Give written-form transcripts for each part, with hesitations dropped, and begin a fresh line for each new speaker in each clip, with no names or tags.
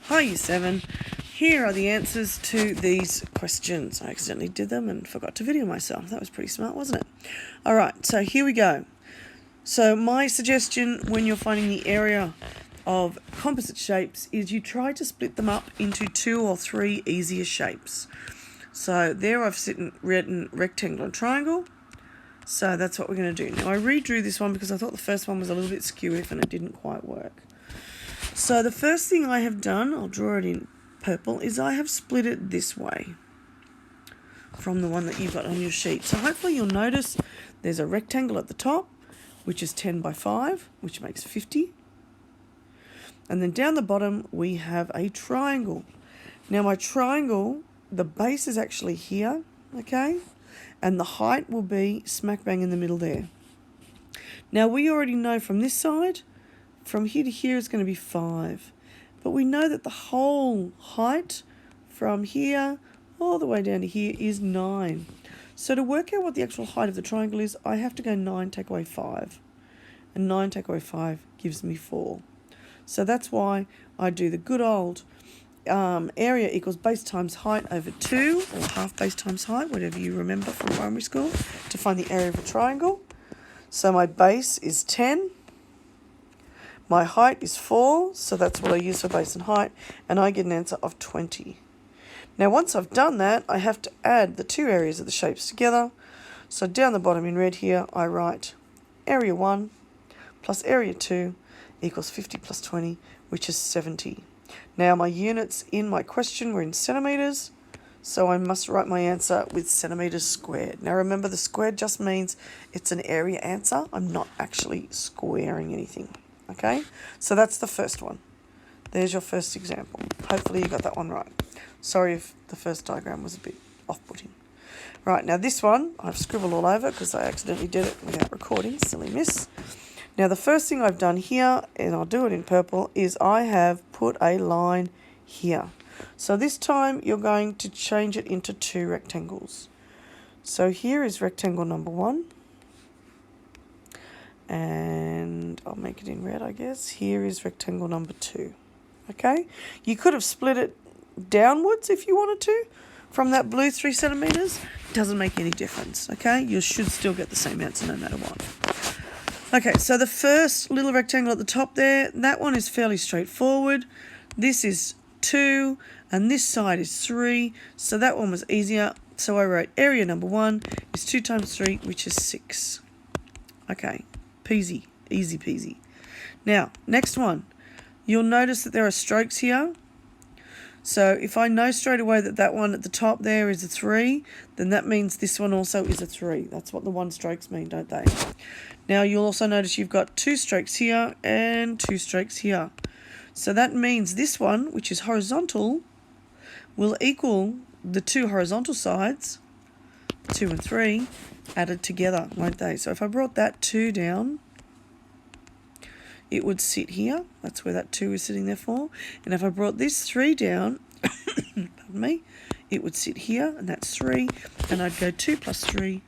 Hi Year 7, here are the answers to these questions. I accidentally did them and forgot to video myself. That was pretty smart, wasn't it? Alright, so here we go. So my suggestion when you're finding the area of composite shapes is you try to split them up into 2 or 3 easier shapes. So there I've written rectangle and triangle. So that's what we're going to do. Now I redrew this one because I thought the first one was a little bit skew-if and it didn't quite work. So the first thing I have done, I'll draw it in purple, is I have split it this way from the one that you've got on your sheet. So hopefully you'll notice there's a rectangle at the top, which is 10 by 5, which makes 50. And then down the bottom we have a triangle. Now my triangle, the base is actually here, okay? And the height will be smack bang in the middle there. Now we already know from this side, from here to here is going to be 5. But we know that the whole height from here all the way down to here is 9. So to work out what the actual height of the triangle is, I have to go 9 take away 5. And 9 take away 5 gives me 4. So that's why I do the good old area equals base times height over 2, or half base times height, whatever you remember from primary school, to find the area of a triangle. So my base is 10. My height is 4, so that's what I use for base and height, and I get an answer of 20. Now once I've done that, I have to add the two areas of the shapes together. So down the bottom in red here, I write area 1 plus area 2 equals 50 plus 20, which is 70. Now my units in my question were in centimetres, so I must write my answer with centimetres squared. Now remember, the squared just means it's an area answer. I'm not actually squaring anything. Okay, so that's the first one. There's your first example. Hopefully you got that one right. Sorry if the first diagram was a bit off-putting. Right, now this one I've scribbled all over because I accidentally did it without recording. Silly miss. Now the first thing I've done here, and I'll do it in purple, is I have put a line here. So this time you're going to change it into 2 rectangles. So here is rectangle number 1. And I'll make it in red, I guess. Here is rectangle number 2. Okay? You could have split it downwards if you wanted to from that blue 3 centimetres. Doesn't make any difference, okay? You should still get the same answer no matter what. Okay, so the first little rectangle at the top there, that one is fairly straightforward. This is 2, and this side is 3, so that one was easier. So I wrote area number 1 is 2 times 3, which is 6. Okay. Peasy, easy peasy. Now, next one. You'll notice that there are strokes here. So if I know straight away that that one at the top there is a 3, then that means this one also is a 3. That's what the 1 strokes mean, don't they? Now you'll also notice you've got 2 strokes here and 2 strokes here. So that means this one, which is horizontal, will equal the 2 horizontal sides, 2 and 3, added together, won't they? So if I brought that 2 down, it would sit here. That's where that 2 is sitting there for. And if I brought this 3 down, pardon me, it would sit here, and that's 3. And I'd go 2 plus 3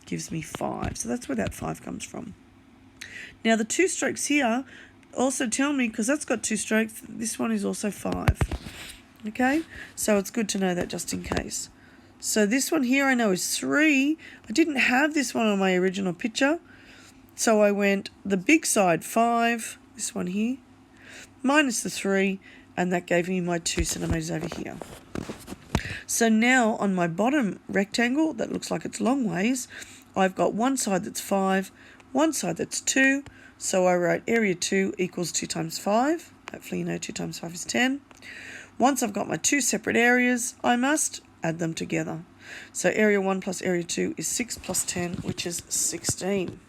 gives me 5. So that's where that 5 comes from. Now the 2 strokes here also tell me, because that's got 2 strokes, this one is also 5. Okay? So it's good to know that just in case. So this one here I know is 3. I didn't have this one on my original picture. So I went the big side 5, this one here, minus the 3, and that gave me my 2 centimetres over here. So now on my bottom rectangle, that looks like it's long ways, I've got one side that's 5, one side that's 2. So I wrote area 2 equals 2 times 5. Hopefully you know 2 times 5 is 10. Once I've got my 2 separate areas, I must add them together. So area 1 plus area 2 is 6 plus 10, which is 16.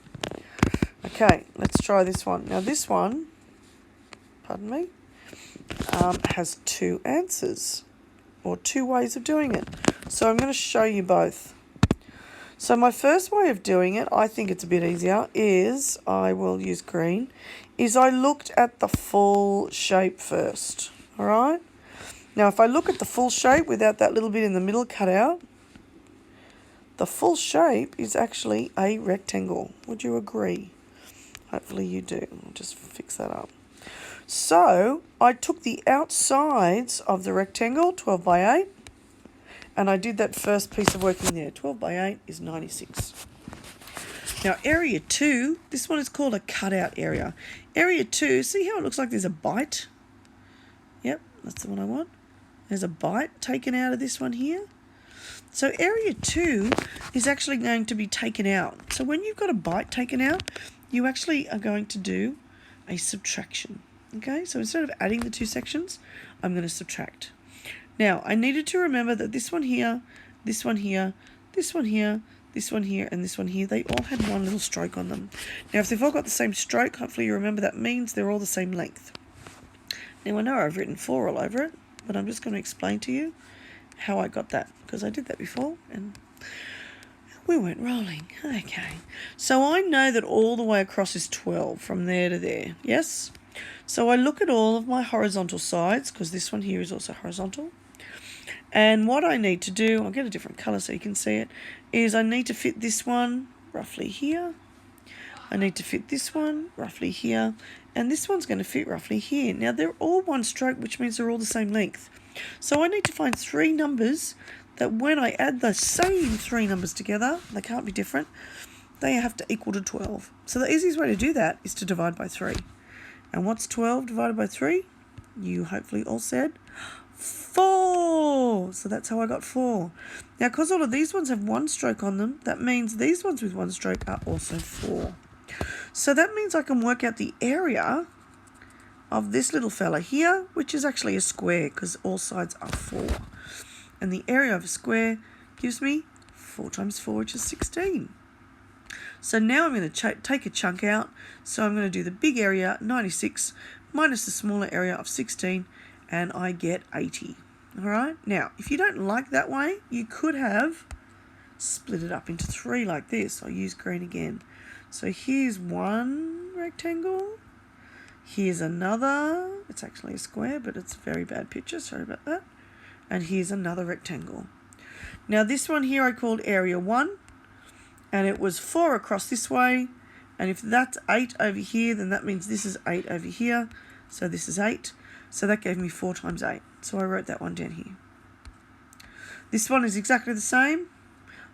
Okay, let's try this one. Now this one, pardon me, has 2 answers, or 2 ways of doing it. So I'm going to show you both. So my first way of doing it, I think it's a bit easier, is, I will use green, is I looked at the full shape first, all right? Now, if I look at the full shape without that little bit in the middle cut out, the full shape is actually a rectangle. Would you agree? Hopefully you do. I'll just fix that up. So I took the outsides of the rectangle, 12 by 8, and I did that first piece of working there. 12 by 8 is 96. Now area 2, this one is called a cutout area. Area 2, see how it looks like there's a bite? Yep, that's the one I want. There's a bite taken out of this one here. So area 2 is actually going to be taken out. So when you've got a bite taken out, you actually are going to do a subtraction. Okay, so instead of adding the two sections, I'm going to subtract. Now, I needed to remember that this one here, this one here, this one here, this one here, and this one here, they all had one little stroke on them. Now, if they've all got the same stroke, hopefully you remember that means they're all the same length. Now, I know I've written 4 all over it, but I'm just going to explain to you how I got that, because I did that before, and we weren't rolling. Okay, so I know that all the way across is 12 from there to there, yes? So I look at all of my horizontal sides, because this one here is also horizontal. And what I need to do, I'll get a different colour so you can see it, is I need to fit this one roughly here. I need to fit this one roughly here. And this one's going to fit roughly here. Now, they're all one stroke, which means they're all the same length. So I need to find 3 numbers that when I add the same 3 numbers together, they can't be different, they have to equal to 12. So the easiest way to do that is to divide by 3. And what's 12 divided by 3? You hopefully all said 4. So that's how I got 4. Now, because all of these ones have one stroke on them, that means these ones with one stroke are also 4. So that means I can work out the area of this little fella here, which is actually a square because all sides are 4. And the area of a square gives me 4 times 4, which is 16. So now I'm going to take a chunk out. So I'm going to do the big area, 96, minus the smaller area of 16, and I get 80. All right. Now, if you don't like that way, you could have split it up into 3 like this. I'll use green again. So here's one rectangle. Here's another. It's actually a square, but it's a very bad picture. Sorry about that. And here's another rectangle. Now this one here I called area 1, and it was 4 across this way. And if that's 8 over here, then that means this is 8 over here. So this is 8. So that gave me 4 times 8. So I wrote that one down here. This one is exactly the same.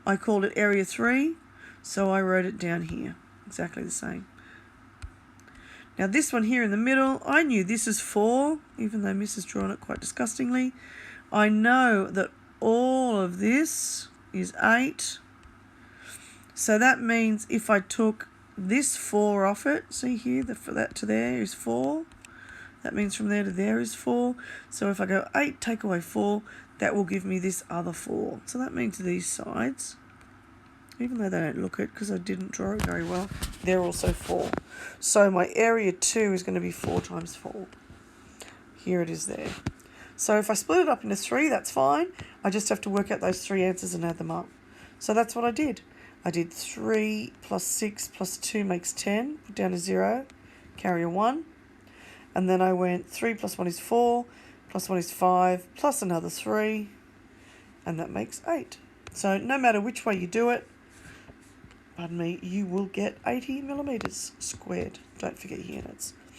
I called it area 3. So I wrote it down here. Exactly the same. Now this one here in the middle, I knew this is 4, even though Miss has drawn it quite disgustingly. I know that all of this is 8. So that means if I took this 4 off it, see here, for that to there is 4. That means from there to there is 4. So if I go 8, take away 4, that will give me this other 4. So that means these sides, even though they don't look it because I didn't draw it very well, they're also 4. So my area 2 is going to be 4 times 4. Here it is there. So if I split it up into 3, that's fine. I just have to work out those 3 answers and add them up. So that's what I did. I did 3 plus 6 plus 2 makes 10. Put down a 0. Carry a 1. And then I went 3 plus 1 is 4. Plus 1 is 5. Plus another 3. And that makes 8. So no matter which way you do it, pardon me, you will get 80 millimeters squared. Don't forget your units.